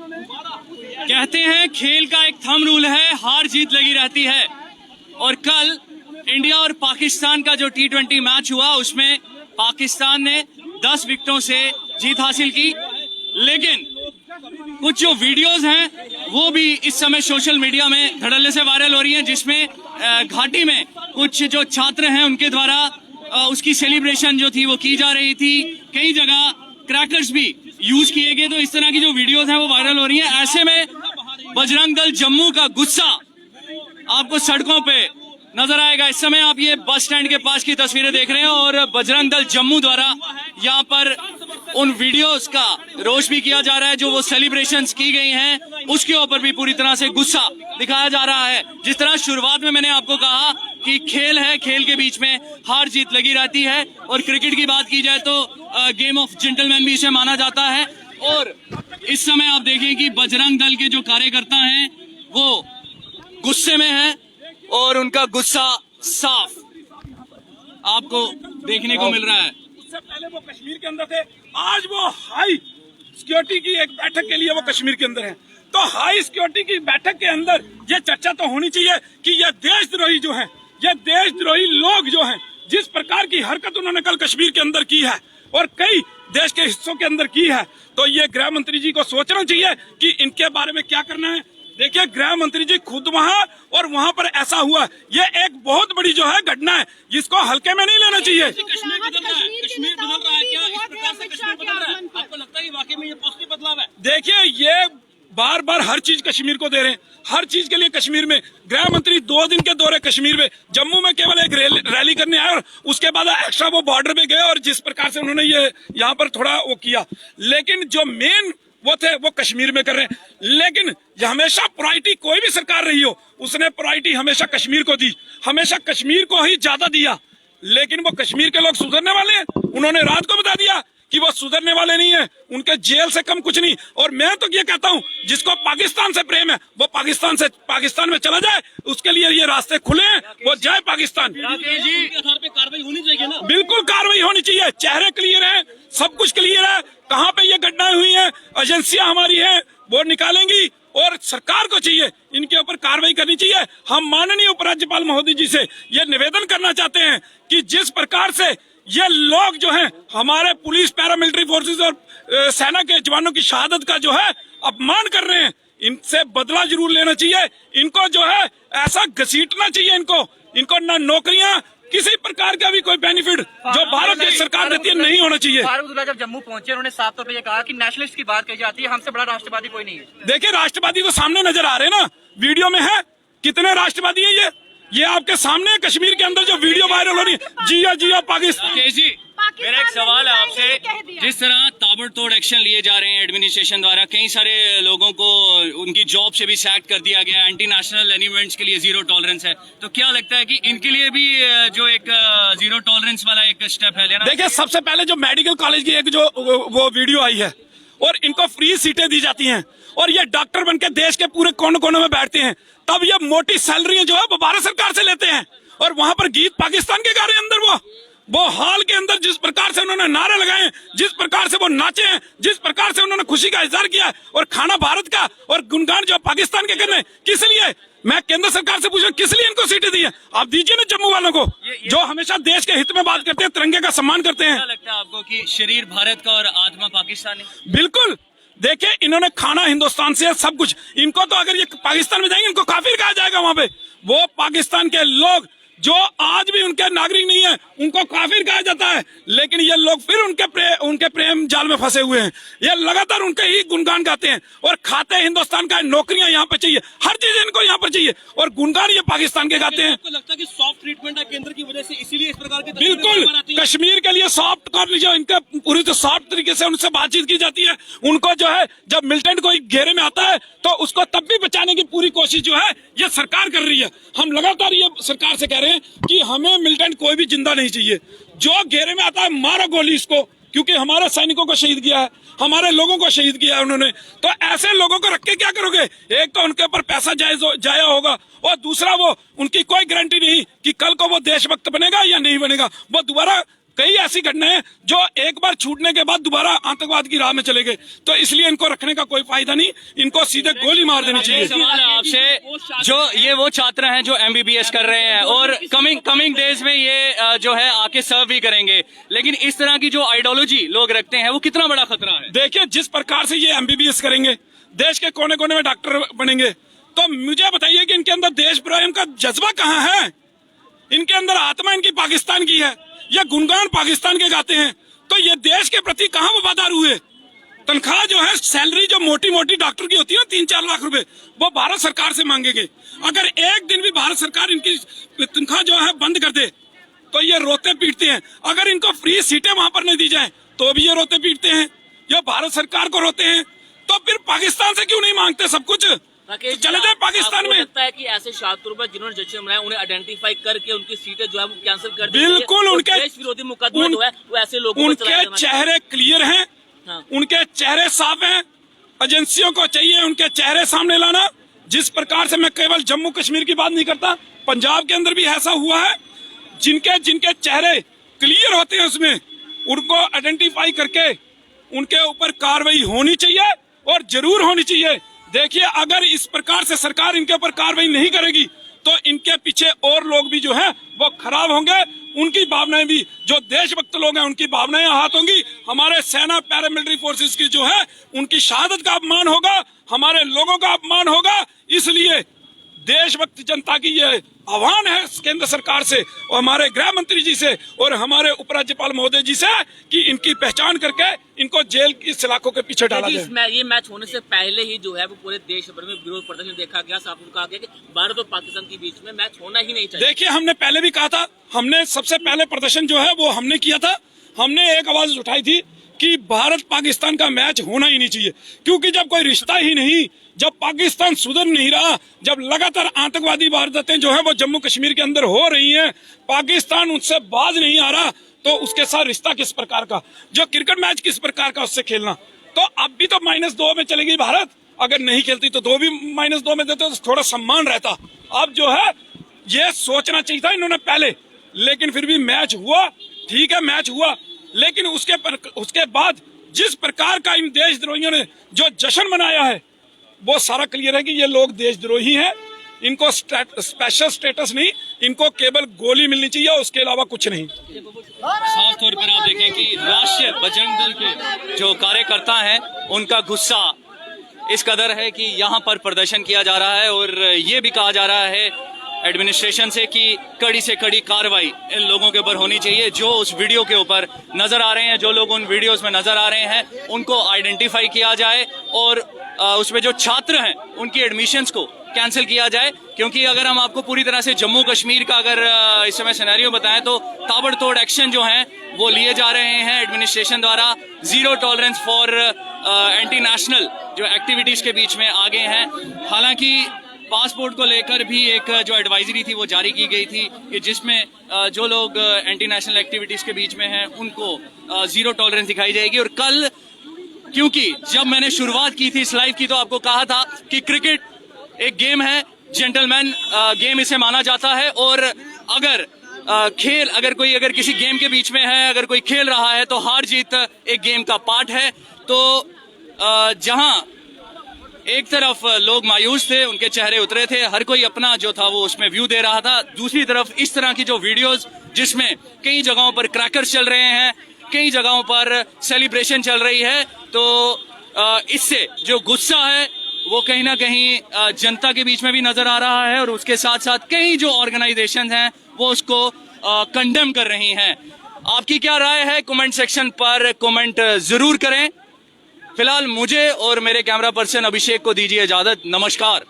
कहते हैं खेल का एक थंब रूल है, हार जीत लगी रहती है। और कल इंडिया और पाकिस्तान का जो T20 मैच हुआ उसमें पाकिस्तान ने 10 विकेटों से जीत हासिल की, लेकिन कुछ जो वीडियोस हैं वो भी इस समय सोशल मीडिया में धड़ल्ले से वायरल हो रही हैं, जिसमें घाटी में कुछ जो छात्र हैं उनके द्वारा उसकी सेलिब्रेशन जो थी वो की जा रही थी। कई जगह क्रैकर्स भी यूज किए गए। तो इस तरह की जो वीडियोस हैं वो वायरल हो रही हैं। ऐसे में बजरंग दल जम्मू का गुस्सा आपको सड़कों पे नजर आएगा। इस समय आप ये बस स्टैंड के पास की तस्वीरें देख रहे हैं और बजरंग दल जम्मू द्वारा यहाँ पर उन वीडियोस का रोष भी किया जा रहा है। जो वो सेलिब्रेशंस की गई हैं उसके ऊपर भी पूरी तरह से गुस्सा दिखाया जा रहा है। जिस तरह शुरुआत में मैंने आपको कहा कि खेल है, खेल के बीच में हार जीत लगी रहती है। और क्रिकेट की बात की जाए तो गेम ऑफ जेंटलमैन भी इसे माना जाता है। और इस समय आप देखें कि बजरंग दल के जो कार्यकर्ता हैं वो गुस्से में हैं और उनका गुस्सा साफ आपको देखने को मिल रहा है। उससे पहले वो कश्मीर के अंदर थे, आज वो हाई सिक्योरिटी की एक बैठक के लिए वो कश्मीर के अंदर हैं। तो हाई सिक्योरिटी की बैठक के अंदर ये चर्चा तो होनी चाहिए कि ये देशद्रोही जो है, ये देशद्रोही लोग जो हैं, जिस प्रकार की हरकत उन्होंने कल कश्मीर के अंदर की है और कई देश के हिस्सों के अंदर की है, तो ये गृह मंत्री जी को सोचना चाहिए कि इनके बारे में क्या करना है। देखिए, गृह मंत्री जी खुद वहाँ और वहाँ पर ऐसा हुआ, ये एक बहुत बड़ी जो है घटना है जिसको हल्के में नहीं लेना चाहिए। कश्मीर बदल रहा है, कश्मीर बदल रहा है क्या? इस प्रकार से कश्मीर बदल रहा है? आपको लगता है कि वाकई में ये पॉजिटिव बदलाव है? देखिए, ये बार बार हर चीज कश्मीर को दे रहे हैं, हर चीज के लिए कश्मीर में गृह मंत्री 2 दिन के दौरे कश्मीर में, जम्मू में केवल एक रैली करने आए और उसके बाद एक्स्ट्रा वो बॉर्डर पे गए और जिस प्रकार से उन्होंने ये यहाँ पर थोड़ा वो किया, लेकिन जो मेन वो थे वो कश्मीर में कर रहे हैं। लेकिन हमेशा प्रायोरिटी कोई भी सरकार रही हो, उसने प्रायोरिटी हमेशा कश्मीर को दी, हमेशा कश्मीर को ही ज्यादा दिया। लेकिन वो कश्मीर के लोग सुधरने वाले हैं, उन्होंने रात को बता दिया कि वो सुधरने वाले नहीं है, उनके जेल से कम कुछ नहीं। और मैं तो ये कहता हूँ, जिसको पाकिस्तान से प्रेम है वो पाकिस्तान में चला जाए, उसके लिए ये रास्ते खुले हैं, वो जाए पाकिस्तान। आधार पे कार्रवाई होनी चाहिए ना? बिल्कुल कार्रवाई होनी चाहिए, चेहरे क्लियर है, सब कुछ क्लियर है, कहाँ पे ये घटनाएं हुई हैं, एजेंसियां हमारी हैं वो निकालेंगी और सरकार को चाहिए इनके ऊपर कार्रवाई करनी चाहिए। हम माननीय उपराज्यपाल महोदय जी से ये निवेदन करना चाहते हैं कि जिस प्रकार से ये लोग जो हैं हमारे पुलिस, पैरामिलिट्री फोर्सेस और सेना के जवानों की शहादत का जो है अपमान कर रहे हैं, इनसे बदला जरूर लेना चाहिए। इनको जो है ऐसा घसीटना चाहिए, इनको ना नौकरियां, किसी प्रकार का भी कोई बेनिफिट जो भारत की सरकार देती है नहीं होना चाहिए। फारूक अब्दुल्ला जब जम्मू पहुंचे उन्होंने साफ तौर पे ये कहा कि नेशनलिस्ट की बात कही जाती है, हमसे बड़ा राष्ट्रवादी कोई नहीं है। देखिए, राष्ट्रवादी तो सामने नजर आ रहे हैं ना, वीडियो में है, कितने राष्ट्रवादी है ये आपके सामने है। कश्मीर के अंदर जो वीडियो वायरल हो रही है, जिया पाकिस्तान। जी, मेरा एक सवाल है आपसे, जिस तरह ताबड़तोड़ एक्शन लिए जा रहे हैं एडमिनिस्ट्रेशन द्वारा, कई सारे लोगों को उनकी जॉब से भी सैक कर दिया गया, एंटी नेशनल एलिमेंट्स के लिए जीरो टॉलरेंस है, तो क्या लगता है कि इनके लिए भी जो एक जीरो टॉलरेंस वाला एक स्टेप है लेना? देखिए, सबसे पहले जो मेडिकल कॉलेज की एक जो वो वीडियो आई है और इनको फ्री सीटें दी जाती हैं और ये डॉक्टर बनके देश के पूरे कोने कोने में बैठते हैं, तब ये मोटी सैलरी जो है वो भारत सरकार से लेते हैं और वहां पर गीत पाकिस्तान के गा रहे हैं अंदर। वो हाल के अंदर जिस प्रकार से उन्होंने नारे लगाए, जिस प्रकार से वो नाचे हैं, जिस प्रकार से उन्होंने खुशी का इजहार किया और खाना भारत का और गुणगान जो पाकिस्तान के करने, किस लिए? मैं केंद्र सरकार से पूछूं, किस लिए इनको सीटें दी है? आप दीजिए ना जम्मू वालों को, जो हमेशा देश के हित में बात करते हैं, तिरंगे का सम्मान करते हैं। क्या लगता है आपको कि शरीर भारत का और आत्मा पाकिस्तानी? बिल्कुल। देखिए, इन्होंने खाना हिंदुस्तान से है, सब कुछ। इनको तो अगर ये पाकिस्तान में जाएंगे, इनको काफिर कहा जाएगा वहां पे। वो पाकिस्तान के लोग जो आज भी उनके नागरिक नहीं है, उनको काफिर कहा जाता है, लेकिन ये लोग फिर उनके प्रेम जाल में फंसे हुए हैं। ये लगातार उनके ही गुणगान गाते हैं और खाते हिंदुस्तान का। नौकरियां यहाँ पे चाहिए, हर चीज इनको यहाँ पर चाहिए और गुणगान ये पाकिस्तान के गाते हैं। आपको लगता है कि सॉफ्ट ट्रीटमेंट है केंद्र की वजह से, इसीलिए इस प्रकार के बिल्कुल, कश्मीर के लिए सॉफ्ट कर लीजिए, इनका पूरी तो सॉफ्ट तरीके से उनसे बातचीत की जाती है। उनको जो है जब मिलिटेंट कोई घेरे में आता है तो उसको तब भी बचाने की पूरी कोशिश जो है ये सरकार कर रही है। हम लगातार ये सरकार से कह रहे हैं कि हमें मिलिटेंट कोई भी जिंदा नहीं चाहिए, जो घेरे में आता है मारो गोली इसको, क्योंकि हमारे सैनिकों को शहीद किया है, हमारे लोगों को शहीद किया है उन्होंने। तो ऐसे लोगों को रख के क्या करोगे? एक तो उनके ऊपर पैसा जाया होगा और दूसरा वो उनकी कोई गारंटी नहीं कि कल को वो देशभक्त बनेगा या नहीं बनेगा। वो दोबारा कई ऐसी घटनाएं जो एक बार छूटने के बाद दोबारा आतंकवाद की राह में चले गए। तो इसलिए इनको रखने का कोई फायदा नहीं, इनको सीधे गोली मार देनी ये चाहिए। सवाल है आपसे, जो ये वो छात्र हैं जो MBBS कर रहे हैं और कमिंग डेज में ये जो है आके सर्व भी करेंगे, लेकिन इस तरह की जो आइडियोलॉजी लोग रखते हैं वो कितना बड़ा खतरा है? देखिए, जिस प्रकार से ये MBBS करेंगे, देश के कोने कोने में डॉक्टर बनेंगे, तो मुझे बताइए कि इनके अंदर देश प्रेम का जज्बा कहाँ है? इनके अंदर आत्मा इनकी पाकिस्तान की है, ये गुणगान पाकिस्तान के गाते हैं, तो ये देश के प्रति कहाँ वफादार हुए? तनख्वाह जो है, सैलरी जो मोटी मोटी डॉक्टर की होती है 3-4 लाख रुपए, वो भारत सरकार से मांगेंगे। अगर एक दिन भी भारत सरकार इनकी तनख्वाह जो है बंद कर दे तो ये रोते पीटते हैं। अगर इनको फ्री सीटें वहां पर नहीं दी जाए तो भी ये रोते पीटते हैं, ये भारत सरकार को रोते हैं। तो फिर पाकिस्तान से क्यों नहीं मांगते सब कुछ? राकेश, चले जाए पाकिस्तान में। लगता है कि ऐसे छात्रों पर जिन्होंने जश्न मनाया उन्हें आइडेंटिफाई करके उनकी सीटें जो है वो कैंसिल कर दी। बिल्कुल, उनके देश विरोधी मुकदमा जो है वो ऐसे लोगों पर चलाया उनके चेहरे क्लियर हैं, हाँ। उनके चेहरे साफ हैं। एजेंसियों को चाहिए उनके चेहरे सामने लाना। जिस प्रकार से मैं केवल जम्मू कश्मीर की बात नहीं करता, पंजाब के अंदर भी ऐसा हुआ है। जिनके जिनके चेहरे क्लियर होते हैं उसमें उनको आइडेंटिफाई करके उनके ऊपर कार्रवाई होनी चाहिए और जरूर होनी चाहिए। देखिए, अगर इस प्रकार से सरकार इनके ऊपर कार्रवाई नहीं करेगी तो इनके पीछे और लोग भी जो हैं वो खराब होंगे। उनकी भावनाएं भी, जो देशभक्त लोग हैं उनकी भावनाएं आहत होंगी। हमारे सेना पैरामिलिट्री फोर्सेस की जो है उनकी शहादत का अपमान होगा, हमारे लोगों का अपमान होगा। इसलिए देशभक्त जनता की ये आह्वान है केंद्र सरकार से और हमारे गृह मंत्री जी से और हमारे उपराज्यपाल महोदय जी से कि इनकी पहचान करके इनको जेल की सलाखों के पीछे डाला जाए। ये मैच होने से पहले ही जो है वो पूरे देश भर में विरोध प्रदर्शन देखा गया। साफ कहा गया कि भारत और पाकिस्तान के बीच में मैच होना ही नहीं चाहिए। देखिए, हमने पहले भी कहा था, हमने सबसे पहले प्रदर्शन जो है वो हमने किया था। हमने एक आवाज उठाई थी कि भारत पाकिस्तान का मैच होना ही नहीं चाहिए, क्योंकि जब कोई रिश्ता ही नहीं, जब पाकिस्तान सुधर नहीं रहा, जब लगातार आतंकवादी वारदातें जो है वो जम्मू कश्मीर के अंदर हो रही हैं, पाकिस्तान उससे बाज नहीं आ रहा, तो उसके साथ रिश्ता किस प्रकार का, जो क्रिकेट मैच किस प्रकार का उससे खेलना। तो अब भी तो -2 में चलेगी भारत, अगर नहीं खेलती तो 2 भी -2 में देते तो थोड़ा सम्मान रहता। अब जो है ये सोचना चाहिए था इन्होंने पहले, लेकिन फिर भी मैच हुआ, ठीक है मैच हुआ, लेकिन उसके बाद जिस प्रकार का इन देशद्रोहियों ने जो जश्न मनाया है वो सारा क्लियर है कि ये लोग देशद्रोही हैं। इनको स्पेशल स्टेटस नहीं, इनको केवल गोली मिलनी चाहिए, उसके अलावा कुछ नहीं। साफ तौर पर आप देखें कि राष्ट्रीय बजरंग दल के जो कार्यकर्ता हैं उनका गुस्सा इस कदर है कि यहाँ पर प्रदर्शन किया जा रहा है और ये भी कहा जा रहा है एडमिनिस्ट्रेशन से कि कड़ी से कड़ी कार्रवाई इन लोगों के ऊपर होनी चाहिए जो उस वीडियो के ऊपर नजर आ रहे हैं। जो लोग उन वीडियोस में नजर आ रहे हैं उनको आइडेंटिफाई किया जाए और उसमें जो छात्र हैं उनकी एडमिशंस को कैंसिल किया जाए। क्योंकि अगर हम आपको पूरी तरह से जम्मू कश्मीर का अगर इस समय सिनेरियो बताएं तो ताबड़तोड़ एक्शन जो हैं वो लिए जा रहे हैं एडमिनिस्ट्रेशन द्वारा। Zero tolerance for anti national जो एक्टिविटीज के बीच में आगे हैं। हालांकि पासपोर्ट को लेकर भी एक जो एडवाइजरी थी वो जारी की गई थी कि जिसमें जो लोग एंटी नेशनल एक्टिविटीज के बीच में हैं उनको जीरो टॉलरेंस दिखाई जाएगी। और कल, क्योंकि जब मैंने शुरुआत की थी इस लाइव की तो आपको कहा था कि क्रिकेट एक गेम है, जेंटलमैन गेम इसे माना जाता है और अगर खेल अगर किसी गेम के बीच में है, अगर कोई खेल रहा है तो हार जीत एक गेम का पार्ट है। तो जहां एक तरफ लोग मायूस थे, उनके चेहरे उतरे थे, हर कोई अपना जो था वो उसमें व्यू दे रहा था। दूसरी तरफ इस तरह की जो वीडियोस जिसमें कई जगहों पर क्रैकर्स चल रहे हैं, कई जगहों पर सेलिब्रेशन चल रही है, तो इससे जो गुस्सा है वो कहीं ना कहीं जनता के बीच में भी नजर आ रहा है और उसके साथ साथ कई जो ऑर्गेनाइजेशन हैं वो उसको कंडेम कर रही हैं। आपकी क्या राय है कमेंट सेक्शन पर कमेंट जरूर करें। फिलहाल मुझे और मेरे कैमरा पर्सन अभिषेक को दीजिए इजाजत। नमस्कार।